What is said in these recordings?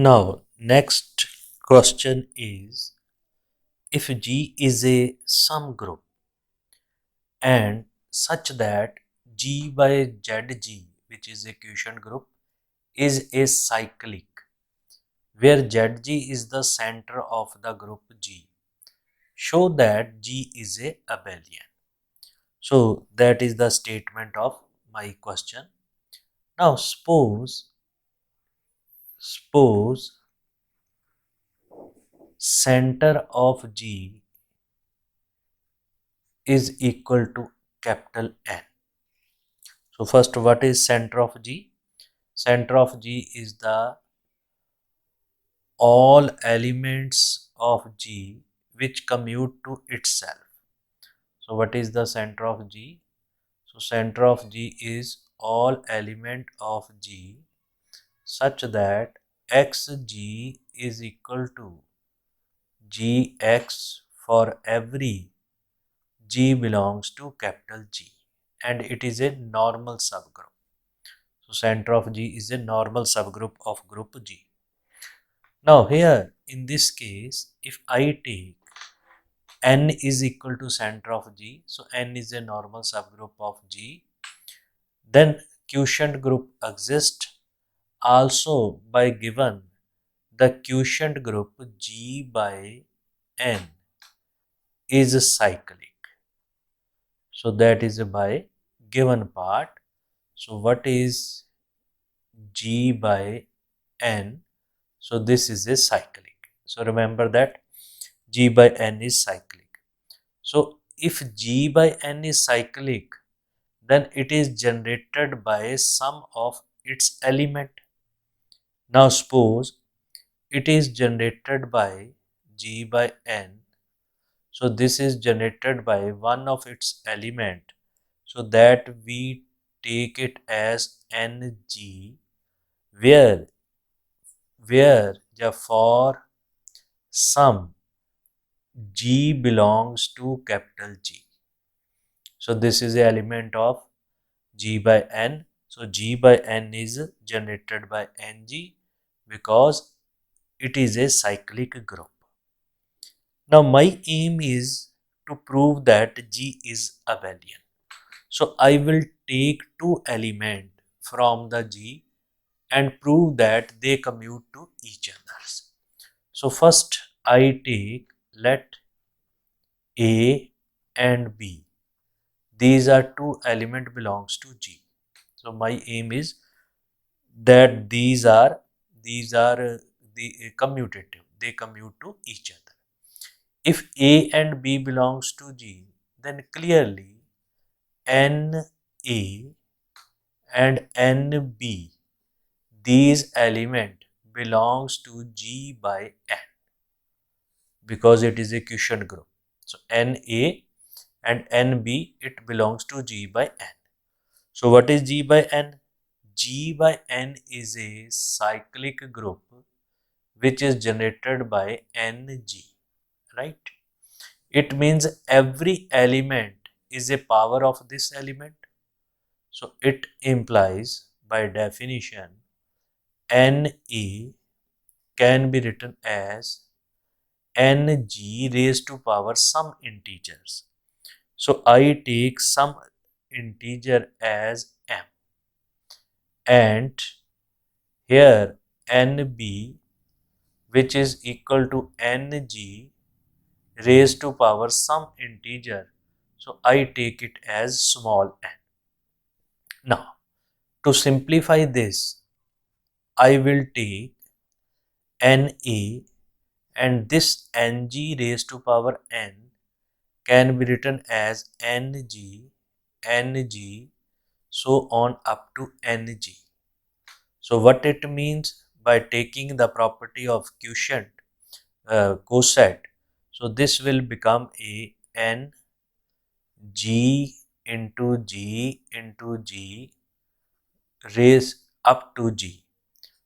Now, next question is, if G is a sum group and such that G by ZG, which is a quotient group, is a cyclic, where ZG is the center of the group G, show that G is a abelian. So that is the statement of my question. Now suppose center of G is equal to capital N. So first, what is center of G? Center of G is the all elements of G which commute to itself. So what is the center of G? So center of G is all element of G such that xg is equal to gx for every G belongs to capital G, and it is a normal subgroup. So center of G is a normal subgroup of group G. Now here in this case, if I take N is equal to center of G, so N is a normal subgroup of G, then quotient group exists also by given the quotient group G by N is cyclic. So that is by given part. So what is G by N? So this is a cyclic. So remember that G by N is cyclic. So if G by N is cyclic, then it is generated by sum of its element. Now suppose it is generated by G by N. So this is generated by one of its element. So that we take it as Ng, where for some G belongs to capital G. So this is the element of G by N. So G by N is generated by Ng because it is a cyclic group. Now my aim is to prove that G is abelian. So I will take two elements from the G and prove that they commute to each other. So first I take, let A and B. These are two element belongs to G. So my aim is that these are the commutative. They commute to each other. If A and B belongs to G, then clearly N A and N B, these element belongs to G by N because it is a quotient group. So N A and N B, it belongs to G by N. So what is G by N? G by N is a cyclic group which is generated by Ng, right? It means every element is a power of this element. So it implies by definition Na can be written as Ng raised to power some integers. So I take some integer as m, and here Nb, which is equal to Ng raised to power some integer. So I take it as small n. Now to simplify this, I will take Na, and this Ng raised to power n can be written as Ng, so on up to Ng. So what it means, by taking the property of quotient, so this will become a N G into G into G raised up to G.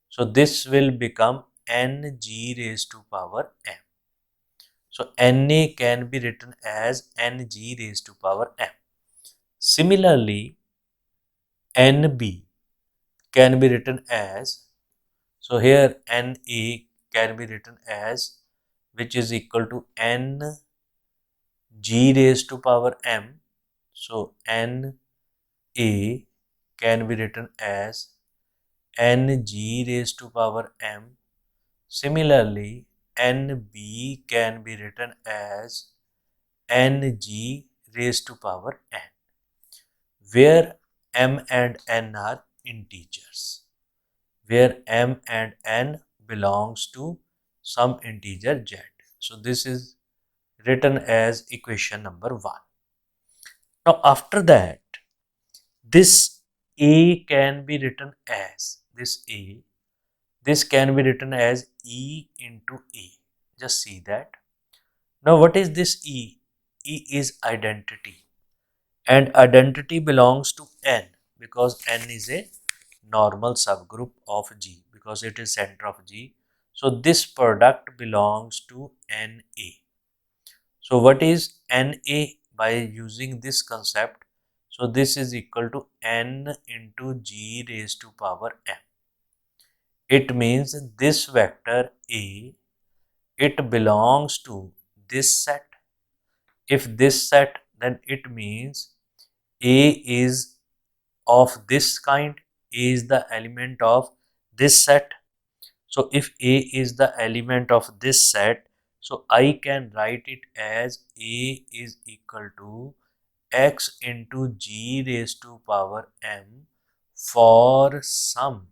So this will become Ng raised to power m. So Na can be written as Ng raised to power m. Similarly, Nb can be written as, So here NA can be written as, which is equal to N G raised to power M. So NA can be written as Ng raised to power M. Similarly, NB can be written as Ng raised to power N, where M and N are integers, where M and N belongs to some integer Z. So this is written as equation number 1. Now after that, this A can be written as, this can be written as E into A. Just see that. Now what is this E? E is identity, and identity belongs to N because N is a normal subgroup of G because it is center of G. So this product belongs to NA. So what is NA by using this concept? So this is equal to N into G raised to power M. It means this vector A, it belongs to this set. If this set, then it means A is of this kind, A is the element of this set. So if A is the element of this set, so I can write it as A is equal to x into G raised to power M for some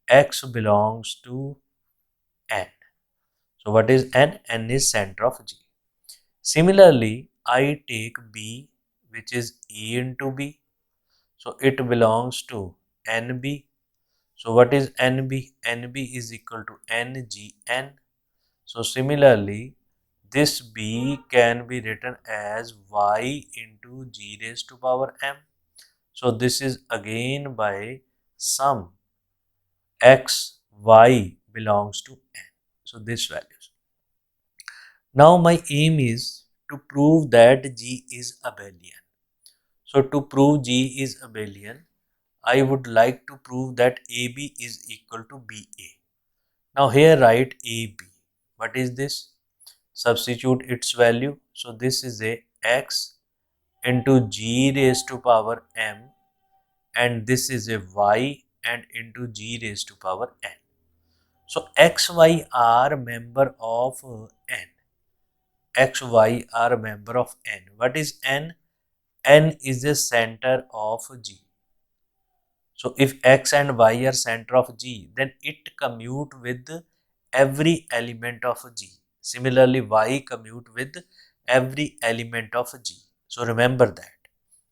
x belongs to N. So what is N? N is center of G. Similarly, I take B, which is E into B. So it belongs to NB. So what is NB? NB is equal to NGN. So similarly, this B can be written as Y into G raised to power M. So this is again by some x, y belongs to N. So this values. Now my aim is to prove that G is abelian. So to prove G is abelian, I would like to prove that AB is equal to BA. Now here write AB. What is this? Substitute its value. So this is a x into G raised to power M, and this is a y and into G raised to power N. So x, y are member of N. X, y are member of N. What is N? N is the center of G. So if x and y are center of G, then it commute with every element of G. Similarly, y commute with every element of G. So remember that,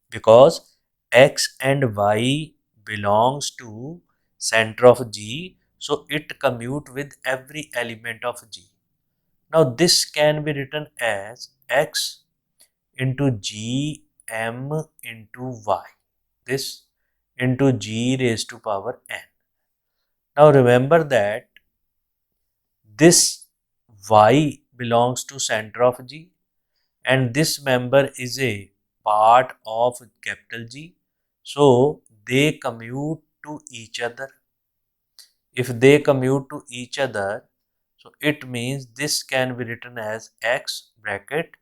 because x and y belongs to center of G, so it commute with every element of G. Now this can be written as x into G m into y. This into G raised to power N. Now remember that this y belongs to center of G, and this member is a part of capital G. So they commute to each other. If they commute to each other, so it means this can be written as x bracket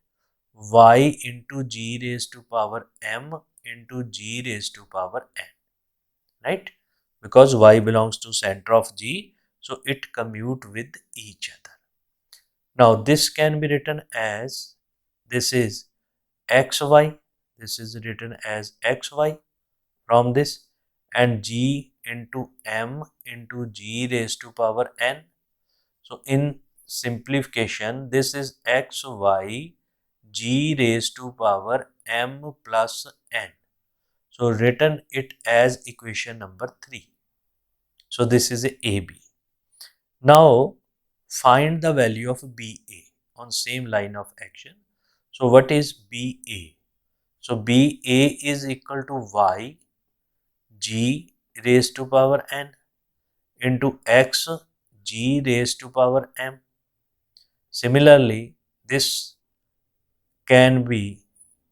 y into G raised to power M into G raised to power N. Right? Because y belongs to center of G, so it commute with each other. Now this can be written as, this is xy, this is written as xy from this, and G into M into G raised to power N. So in simplification, this is xy G raised to power M plus N. So written it as equation number 3. So this is a AB. Now find the value of BA on same line of action. So what is BA? So BA is equal to y G raised to power N into x G raised to power M. Similarly, this can be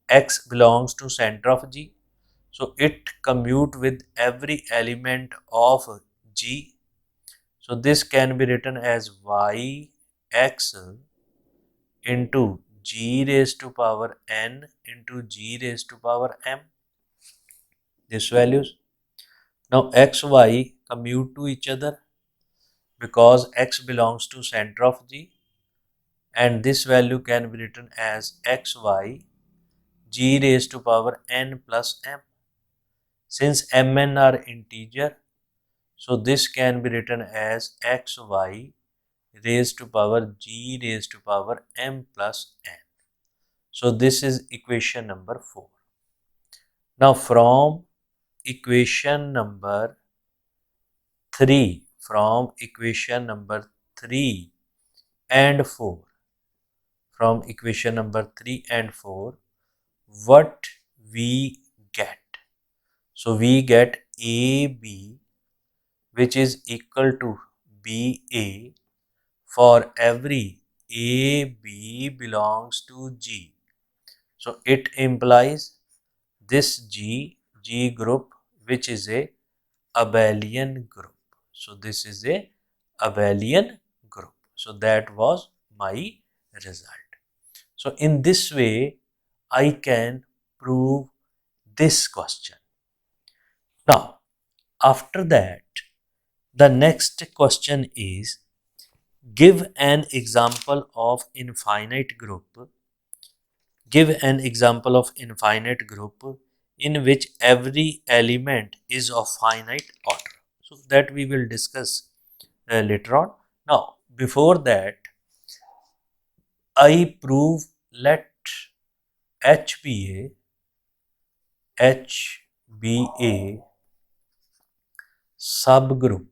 x belongs to center of G. So it commute with every element of G. So this can be written as yx into g raised to power n into g raised to power m. These values. Now x, y commute to each other because x belongs to center of G, and this value can be written as xy g raised to power n plus m. Since mn are integer, so this can be written as xy raised to power g raised to power m plus n. So this is equation number 4. Now from equation number 3, and 4, from equation number 3 and 4, what we get? So we get AB, which is equal to BA for every AB belongs to G. So it implies this G group, which is a abelian group. So this is a abelian group. So that was my result. So in this way, I can prove this question. Now, after that, the next question is, give an example of infinite group. Give an example of infinite group in which every element is of finite order. So that we will discuss later on. Now, before that, I prove, let H be a subgroup.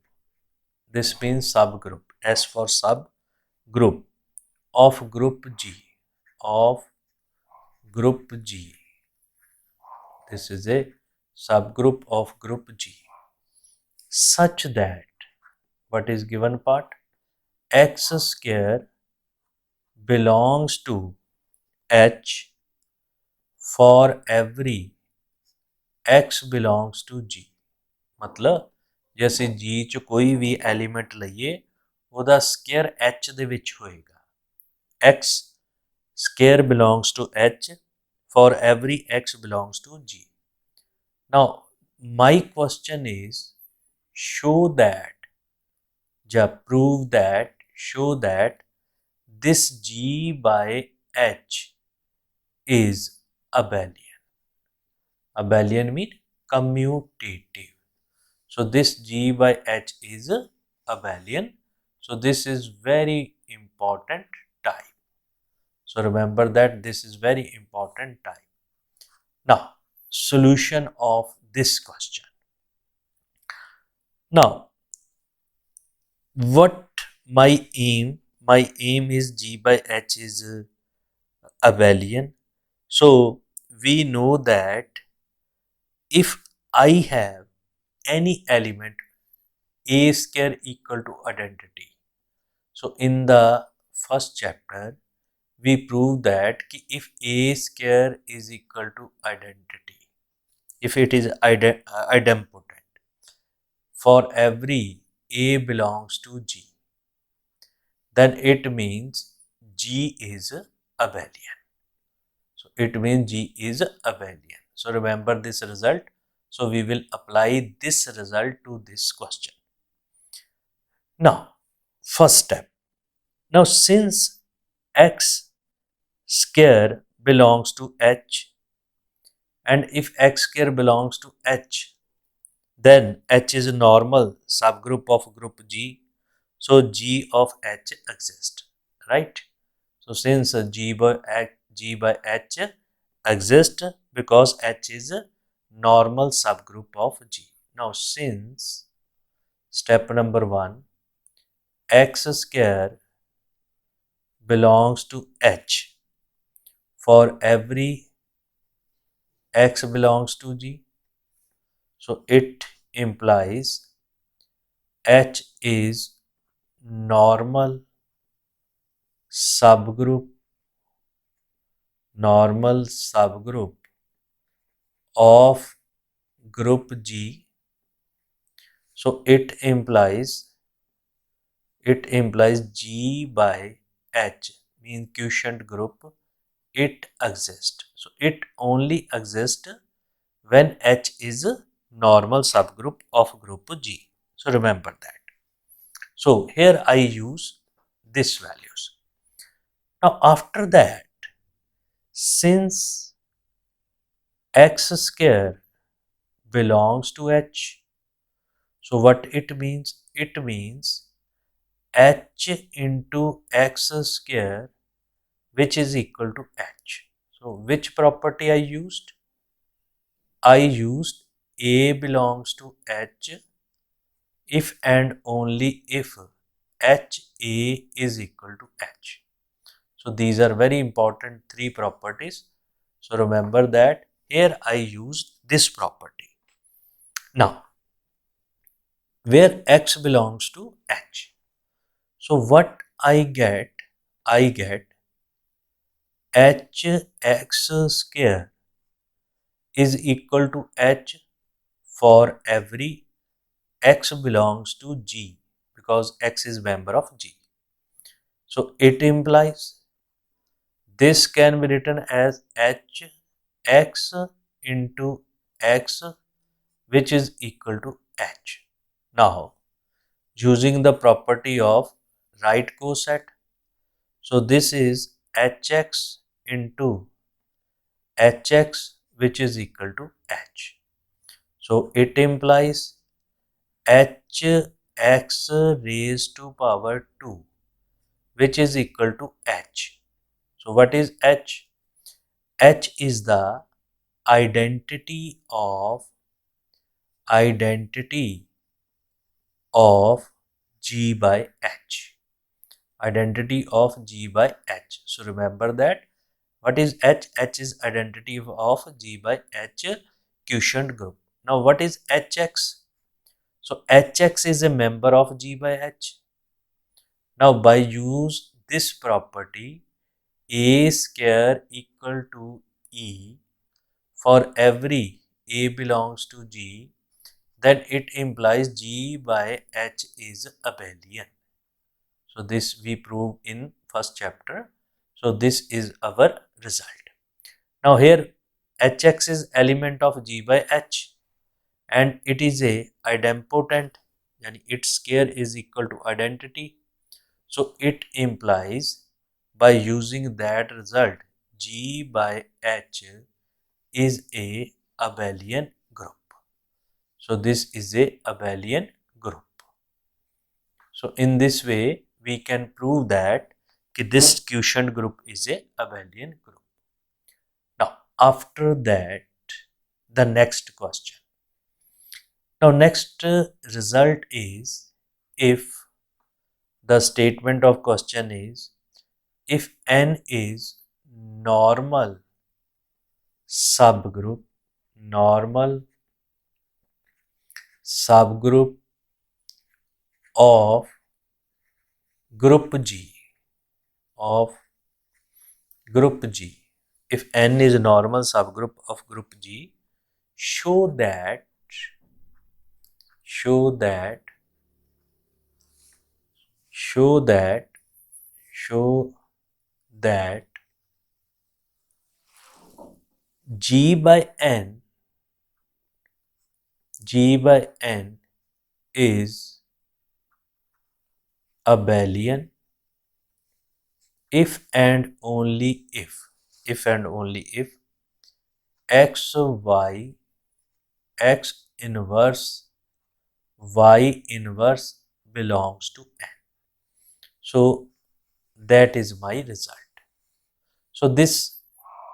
This means subgroup. S for subgroup of group G. Of group G. This is a subgroup of group G. Such that, what is given part? X square belongs to H for every X belongs to G. मतलब जैसे G च कोई भी element लइए ਉਹਦਾ square H ਦੇ ਵਿੱਚ ਹੋਏਗਾ. X square belongs to H for every X belongs to G. Now my question is, show that, या prove that, show that this G by H is abelian. Abelian means commutative. So this G by H is abelian. So this is very important type. So remember that this is very important type. Now, solution of this question. Now, what my aim? My aim is G by H is abelian. So we know that if I have any element A square equal to identity. So in the first chapter, we proved that if A square is equal to identity, if it is idempotent for every A belongs to G, then it means G is abelian. So it means G is abelian. So remember this result. So we will apply this result to this question. Now, first step. Now since X square belongs to H, and if X square belongs to H, then H is a normal subgroup of group G. So G of H exists, right? So since G by H exists because H is a normal subgroup of G. Now since step number 1, X square belongs to H for every X belongs to G, so it implies H is normal subgroup of group G, so it implies G by H means quotient group, it exists. So it only exists when H is a normal subgroup of group G. So remember that. So here I use these values. Now after that, since x square belongs to H, so what it means? It means H into x square, which is equal to H. So which property I used? I used A belongs to H if and only if HA is equal to H. So these are very important three properties. So remember that here I used this property. Now, where X belongs to H. So what I get Hx square is equal to H for every X belongs to G because X is member of G. So it implies this can be written as Hx into X, which is equal to H. Now, using the property of right coset, so this is Hx into Hx, which is equal to H. So it implies Hx raised to power 2, which is equal to H. So what is H? H is the identity of G by H. Identity of G by H. So remember that. What is H? H is identity of G by H quotient group. Now what is Hx? So Hx is a member of G by H. Now by use this property, A square equal to E for every A belongs to G, then it implies G by H is abelian. So this we prove in first chapter. So this is our result. Now here Hx is element of G by H and it is a idempotent, and its square is equal to identity. So it implies by using that result G by H is a abelian group. So this is a abelian group. So in this way we can prove that this quotient group is a abelian group. Now after that, the next question. Now next result is, if the statement of question is, if n is normal subgroup normal subgroup of group G of group G, if n is a normal subgroup of group G, show that show that show that show that G by n is abelian if and only if x inverse y inverse belongs to n. So that is my result. So this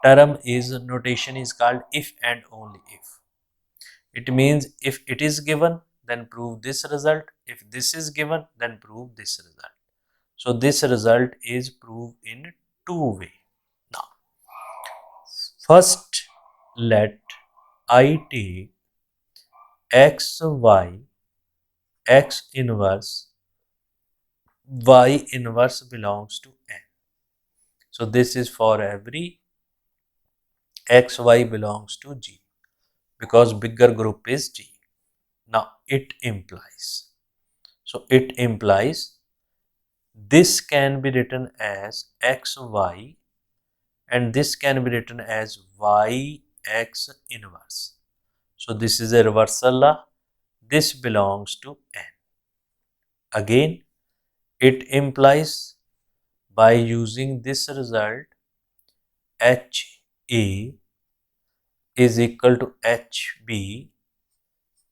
term is notation is called if and only if. It means if it is given, then prove this result. If this is given, then prove this result. So this result is proved in two ways. Now, first let I take x inverse belongs to n. So this is for every xy belongs to G. because bigger group is G. Now it implies, this can be written as xy and this can be written as yx inverse. So this is a reversal law. This belongs to N. Again, it implies by using this result HA is equal to HB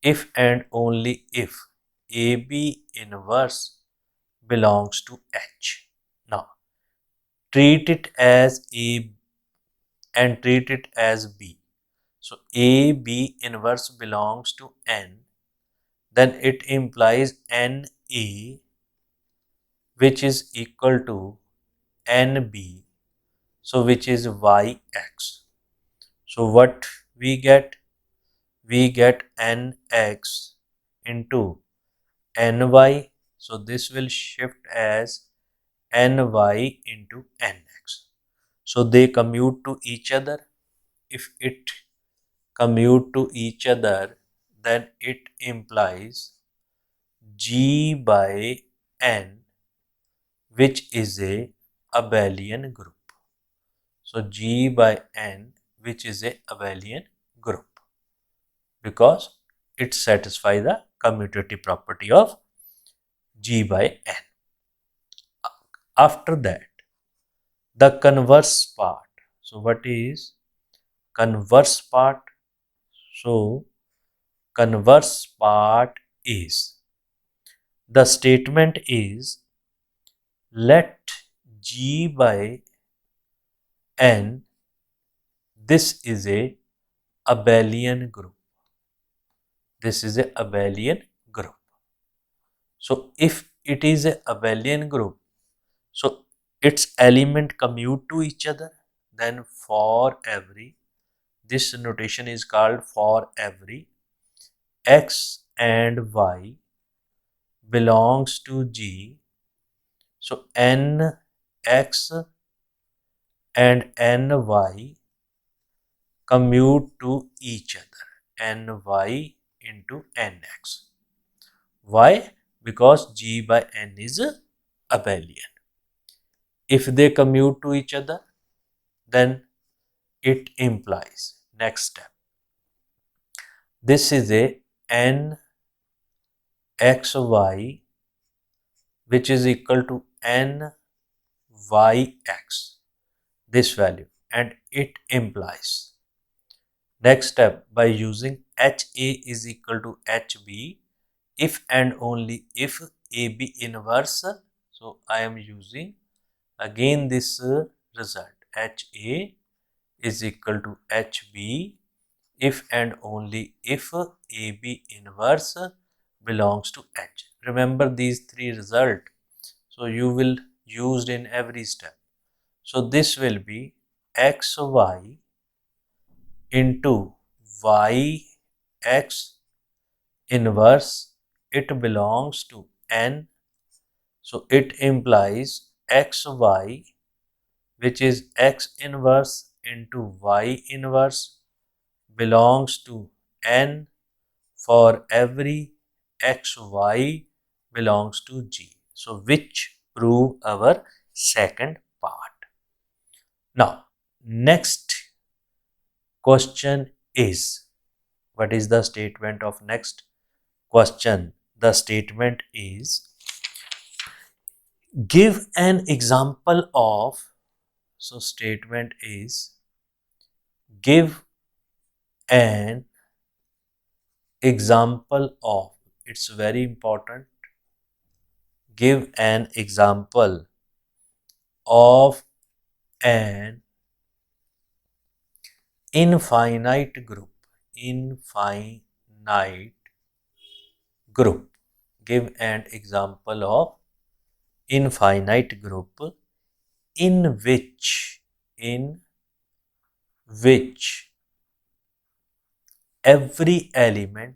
if and only if AB inverse belongs to H. Now, treat it as A and treat it as B. So, AB inverse belongs to N, then it implies NA which is equal to NB, so which is YX. So, what we get? We get nx into ny, so this will shift as ny into nx. So they commute to each other. If it commute to each other, then it implies G by n, which is a abelian group. So G by n, which is a abelian group, because it satisfies the commutative property of G by n. After that, the converse part. So what is converse part? So converse part is, the statement is, let G by n, this is a abelian group. This is a abelian group. So if it is a abelian group, so its element commute to each other, then for every, this notation is called for every x and y belongs to G, so n x and ny commute to each other, ny into nx. Why? Because G by n is abelian. If they commute to each other, then it implies, next step, this is a n xy which is equal to n yx, this value, and it implies, next step, by using HA is equal to HB if and only if AB inverse. So I am using again this result, HA is equal to HB if and only if AB inverse belongs to H. Remember these three results, so you will used in every step. So this will be xy into yx inverse, it belongs to n, so it implies xy, which is x inverse into y inverse, belongs to n for every xy belongs to G. So which prove our second part. Now next question is, what is the statement of next question? The statement is, give an example of, so statement is, give an example of, it's very important, give an example of an infinite group, infinite group, give an example of infinite group in which every element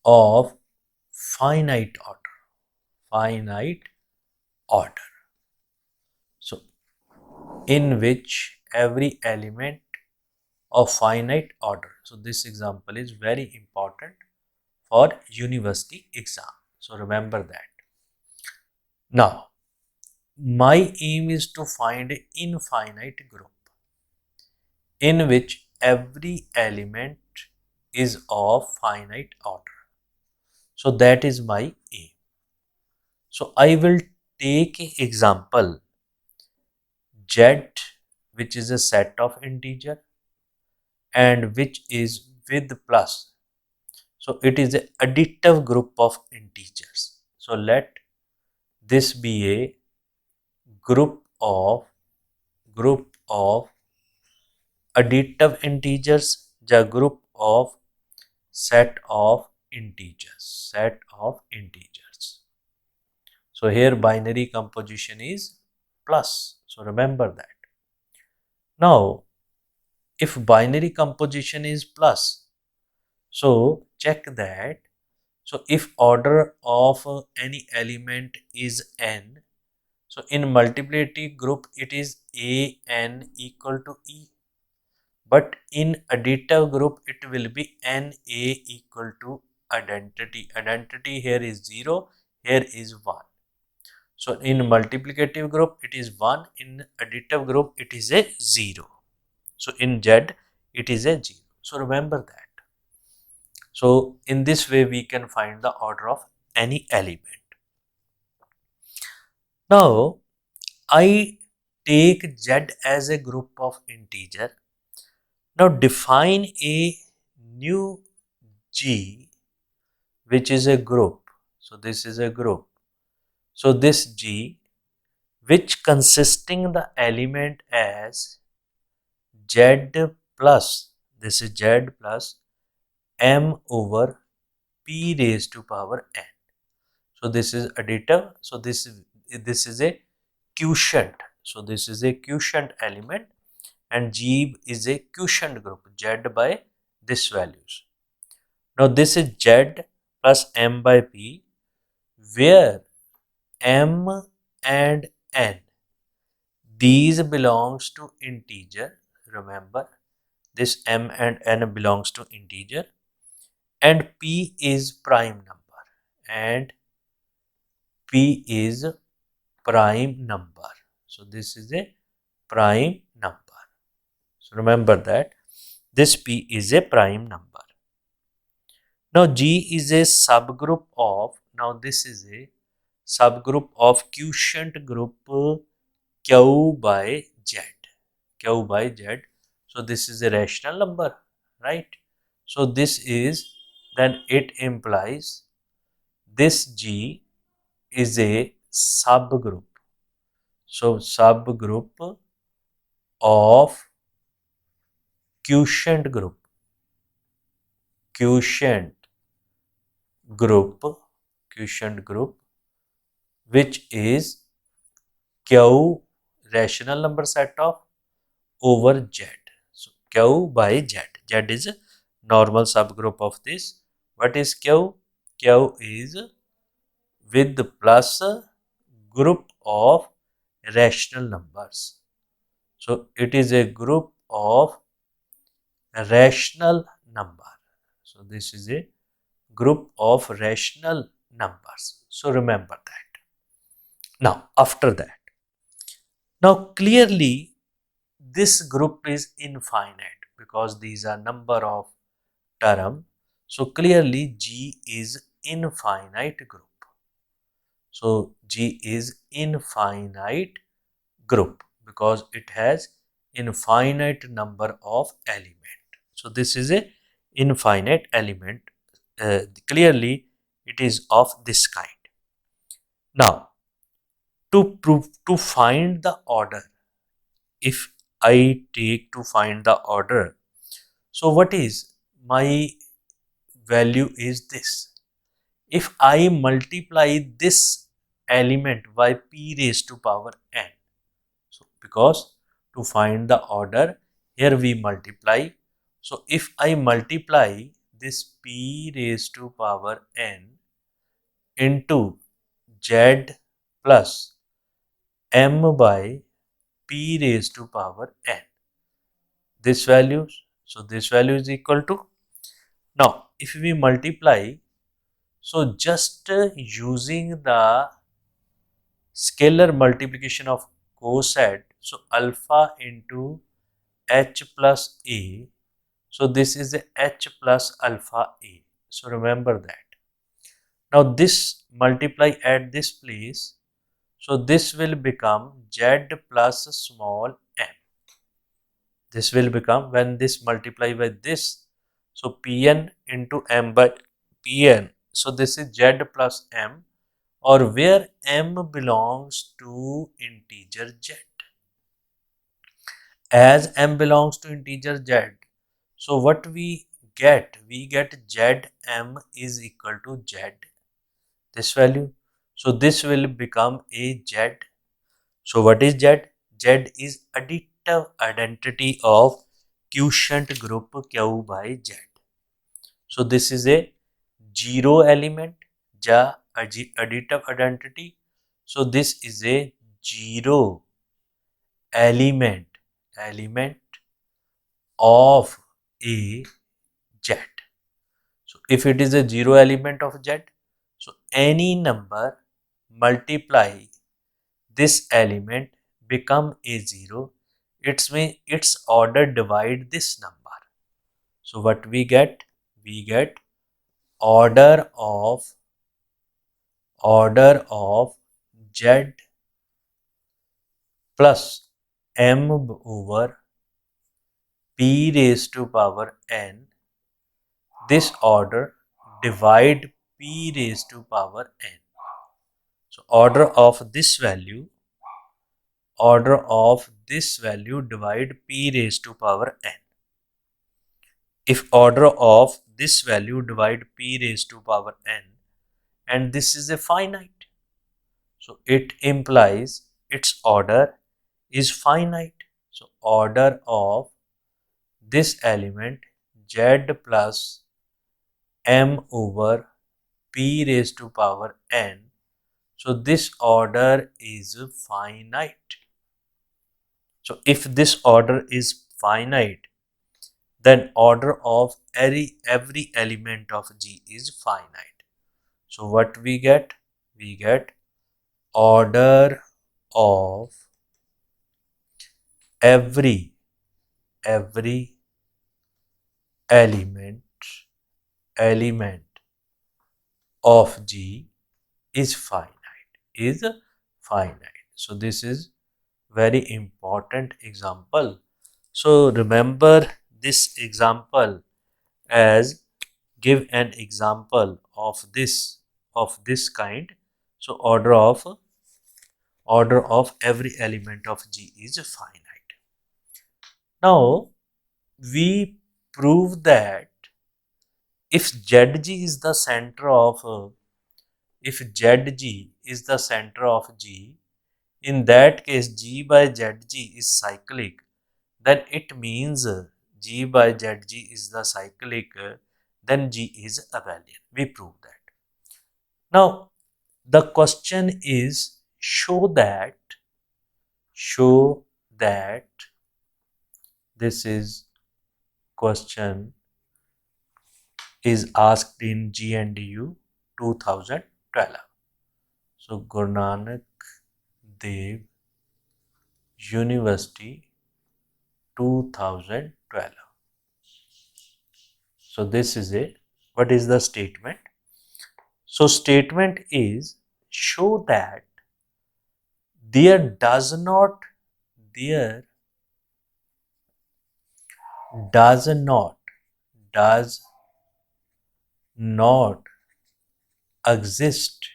of finite order, finite order. So in which every element of finite order. So this example is very important for university exam. So remember that. Now, my aim is to find an infinite group in which every element is of finite order. So that is my aim. So I will take example Z, which is a set of integer and which is with plus. So it is an additive group of integers. So let this be a group of additive integers, the group of set of integers. So here binary composition is plus. So remember that. Now, if binary composition is plus, so check that. So if order of any element is n, so in multiplicative group it is a n equal to e. But in additive group it will be n a equal to identity. Identity here is 0, here is 1. So in multiplicative group it is 1, in additive group it is a 0. So in Z it is a 0. So remember that. So in this way we can find the order of any element. Now I take Z as a group of integer. Now define a new G which is a group. So this is a group. So this G which consisting the element as Z plus, this is Z plus m over p raised to power n. So this is additive. So this is a quotient. So this is a quotient element and G is a quotient group Z by this values. Now this is Z plus m by p where m and n, these belongs to integer. Remember this m and n belongs to integer and p is prime number and p is prime number. So this is a prime number. So remember that this p is a prime number. Now G is a subgroup of, now this is a subgroup of quotient group Q by Z. Q by Z. So this is a rational number, right? So this is, then it implies this G is a subgroup. So subgroup of quotient group. Quotient group which is Q rational number set of over Z. So Q by Z. Z is a normal subgroup of this. What is Q? Q is with plus group of rational numbers. So it is a group of rational number. So this is a group of rational numbers. So remember that. Now after that, now clearly this group is infinite because these are number of term. So clearly G is infinite group. So G is infinite group because it has infinite number of element. So this is a infinite element. Clearly it is of this kind. Now to find the order, if I take to find the order, so what is my value is this. If I multiply this element by p raised to power n, so because to find the order here we multiply. So if I multiply this p raised to power n into z plus m by p raised to power n. This value, so this value is equal to, now if we multiply, so just using the scalar multiplication of quotient, so alpha into h plus a, so this is a h plus alpha a. So remember that. Now this multiply at this place, so this will become z plus small m. This will become, when this multiply by this, so Pn into m by Pn. So this is z plus m, or where m belongs to integer z. As m belongs to integer z, so what we get zm is equal to z, this value. So this will become a z. So what is z? Z is additive identity of quotient group Q by Z. So this is a zero element, ja additive identity. So this is a zero element of a Z. So if it is a zero element of Z, so any number multiply this element become a zero, its mean its order divide this number. So what we get? We get order of z plus m over p raised to power n. This order divide p raised to power n. So order of this value divide p raised to power n. If order of this value divide p raised to power n, and this is a finite, so it implies its order is finite. So order of this element z plus m over p raised to power n, so this order is finite. So if this order is finite, then order of every element of G is finite. So what we get? We get order of every element of G is finite. So this is very important example. So remember this example as give an example of this kind. So order of every element of G is finite. Now we prove that if ZG is the center of G, in that case G by ZG is cyclic, then it means G by ZG is the cyclic, then G is abelian. We prove that. Now the question is show that this is question is asked in GNDU 2012. So Guru Nanak Dev University 2012. So this is a, what is the statement? So statement is show that there does not exist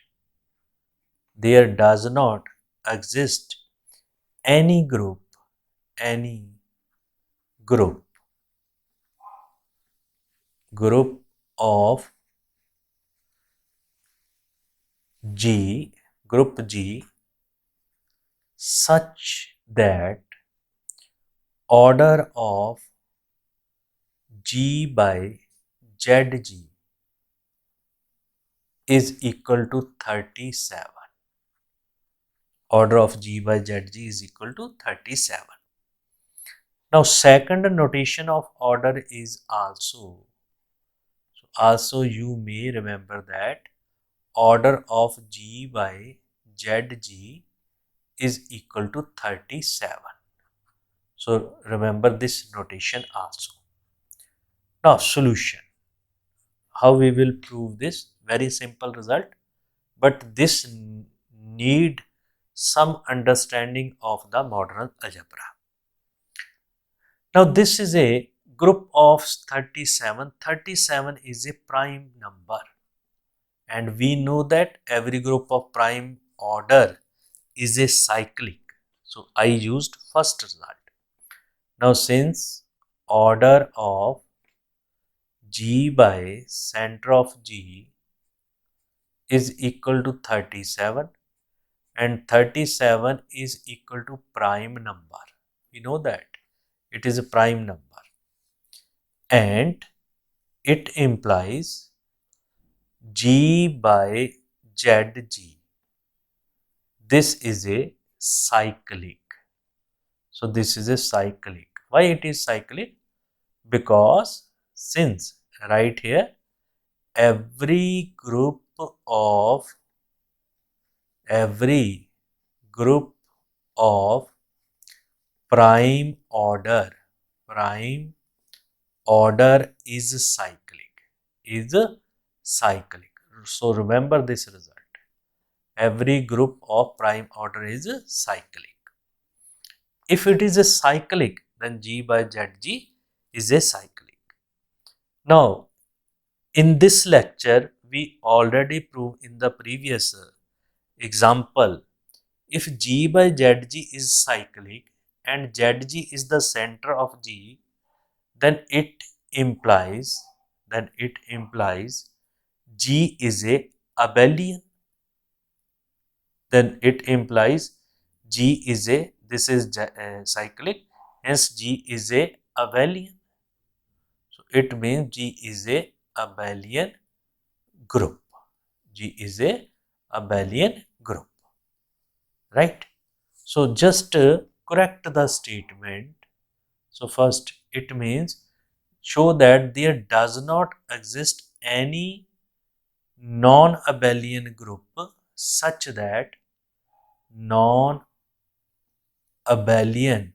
there does not exist any group of G group G such that order of G by ZG is equal to 37. order of G by ZG is equal to 37. Now second notation of order is also you may remember that order of G by ZG is equal to 37. So remember this notation also. Now solution. How we will prove this? Very simple result, but this need some understanding of the modern algebra. Now this is a group of 37. 37 is a prime number, and we know that every group of prime order is a cyclic. So I used first result. Now since order of G by center of G is equal to 37 and 37 is equal to prime number, we know that it is a prime number, and it implies G by ZG. This is a cyclic. So this is a cyclic. Why it is cyclic? Because since right here every group of prime order is cyclic. So remember this result. Every group of prime order is cyclic. If it is a cyclic, then G by ZG is a cyclic. Now, in this lecture, we already proved in the previous example, if G by ZG is cyclic and ZG is the center of G, then it implies G is a abelian. Then it implies G is a, this is cyclic, hence G is a abelian. So it means G is a abelian group. G is a abelian group, right? So just correct the statement. So first it means show that there does not exist any non-abelian group such that non-abelian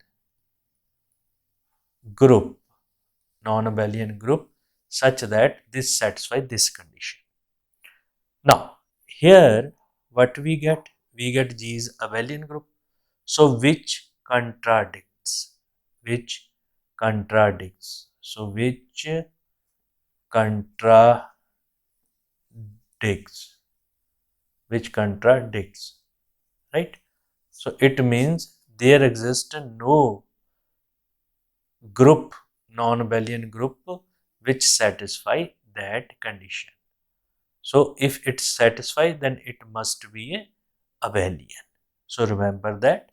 group such that this satisfies this condition. Now here what we get? We get G is abelian group. So which contradicts? So which contradicts, right? So it means there exists no group, non-abelian group which satisfy that condition. So if it satisfies, then it must be a abelian. So remember that.